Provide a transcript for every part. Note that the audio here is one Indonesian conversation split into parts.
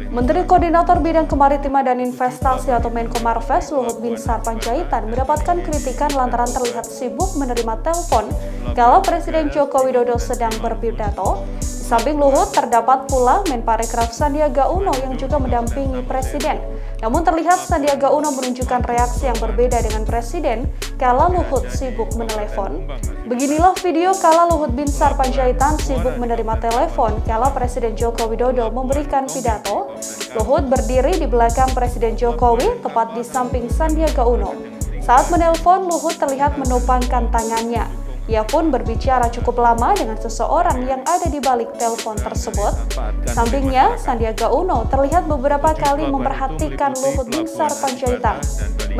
Menteri Koordinator Bidang Kemaritiman dan Investasi atau Menko Marves Luhut Binsar Panjaitan mendapatkan kritikan lantaran terlihat sibuk menerima telepon kala Presiden Joko Widodo sedang berpidato. Di samping Luhut terdapat pula Menparekraf Sandiaga Uno yang juga mendampingi Presiden. Namun terlihat Sandiaga Uno menunjukkan reaksi yang berbeda dengan Presiden kala Luhut sibuk menelepon. Beginilah video kala Luhut Binsar Panjaitan sibuk menerima telepon kala Presiden Joko Widodo memberikan pidato. Luhut berdiri di belakang Presiden Jokowi tepat di samping Sandiaga Uno. Saat menelpon, Luhut terlihat menopangkan tangannya. Ia pun berbicara cukup lama dengan seseorang yang ada di balik telepon tersebut. Sampingnya, Sandiaga Uno terlihat beberapa kali memperhatikan Luhut Binsar Panjaitan.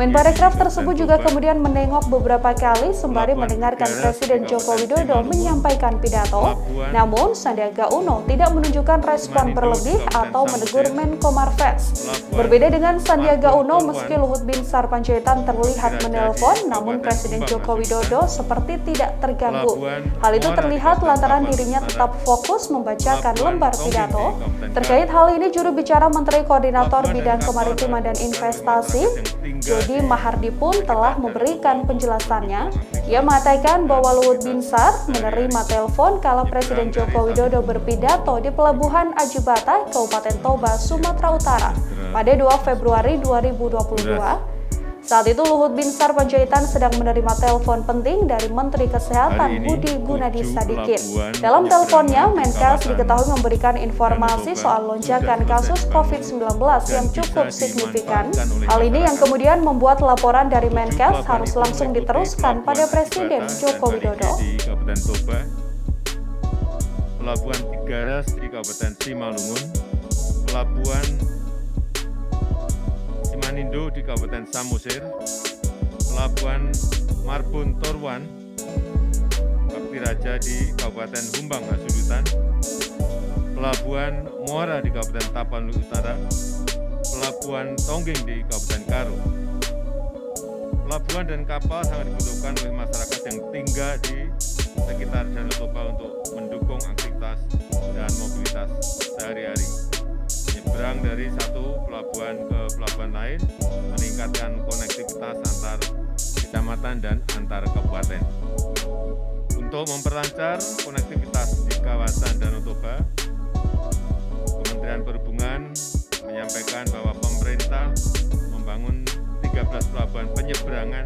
Menparekraf tersebut juga kemudian menengok beberapa kali sembari mendengarkan Presiden Joko Widodo menyampaikan pidato. Namun, Sandiaga Uno tidak menunjukkan respon berlebih atau menegur Menko Marves. Berbeda dengan Sandiaga Uno, meski Luhut Binsar Panjaitan terlihat menelpon, namun Presiden Joko Widodo seperti tidak terganggu. Hal itu terlihat lantaran dirinya tetap fokus membacakan lembar pidato. Terkait hal ini, juru bicara Menteri Koordinator Bidang Kemaritiman dan Investasi, Jody Mahardi pun telah memberikan penjelasannya. Ia mengatakan bahwa Luhut Binsar menerima telepon kala Presiden Joko Widodo berpidato di Pelabuhan Ajibata, Kabupaten Toba, Sumatera Utara pada 2 Februari 2022. Saat itu Luhut Binsar Panjaitan sedang menerima telepon penting dari Menteri Kesehatan Budi Gunadi Sadikin. Dalam teleponnya, Menkes diketahui memberikan informasi soal lonjakan kasus COVID-19 yang cukup signifikan. Hal ini yang kemudian membuat laporan dari Menkes harus langsung diteruskan pada Presiden Joko Widodo. Pelabuhan Tigaras di Kabupaten Simalungun, Pelabuhan Simanindo di Kabupaten Samosir, Pelabuhan Marbun Torwan, Bakti Raja di Kabupaten Humbang Hasudutan, Pelabuhan Muara di Kabupaten Tapanuli Utara, Pelabuhan Tonggeng di Kabupaten Karo. Pelabuhan dan kapal sangat dibutuhkan oleh masyarakat yang tinggal di sekitar Danau Toba untuk mendukung aktivitas dan mobilitas sehari-hari. Menyeberang dari satu pelabuhan ke pelabuhan lain, meningkatkan konektivitas antar kecamatan dan antar kabupaten. Untuk memperlancar konektivitas di kawasan Danau Toba, Kementerian Perhubungan menyampaikan bahwa pemerintah membangun 13 pelabuhan penyeberangan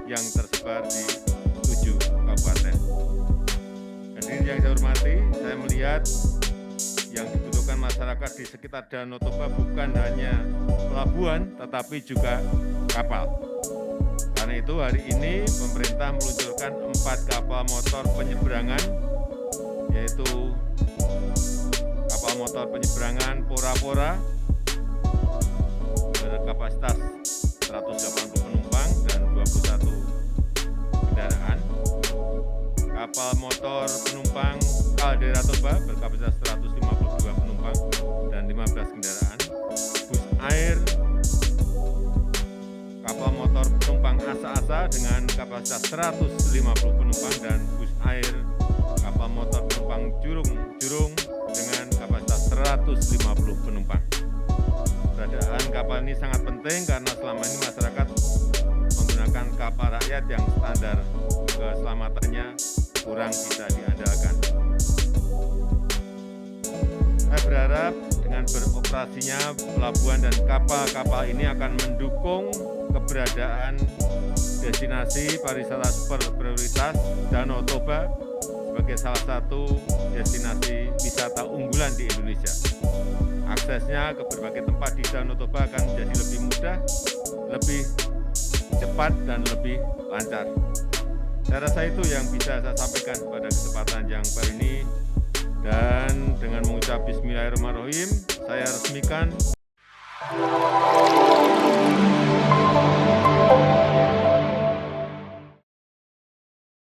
yang tersebar di 7 kabupaten. Hadirin yang saya hormati, saya melihat yang dibutuhkan masyarakat di sekitar Danau Toba bukan hanya pelabuhan, tetapi juga kapal. Karena itu hari ini pemerintah meluncurkan 4 kapal motor penyeberangan, yaitu kapal motor penyeberangan Pora-Pora berkapasitas 180 penumpang dan 21 kendaraan. Kapal motor penumpang Caldera Toba berkapasitas 152 penumpang dan 15 kendaraan. Bus air kapal motor penumpang Asa-Asa dengan kapasitas 150 penumpang dan bus air kapal motor penumpang Jurung dengan kapasitas 150 penumpang. Keberadaan kapal ini sangat penting karena selama ini masyarakat menggunakan kapal rakyat yang standar keselamatannya kurang bisa diandalkan. Saya berharap dengan beroperasinya pelabuhan dan kapal-kapal ini akan mendukung keberadaan destinasi pariwisata super prioritas Danau Toba sebagai salah satu destinasi wisata unggulan di Indonesia. Aksesnya ke berbagai tempat di Danau Toba akan menjadi lebih mudah, lebih cepat, dan lebih lancar. Saya rasa itu yang bisa saya sampaikan pada kesempatan yang baru ini. Dan dengan mengucap Bismillahirrahmanirrahim, saya resmikan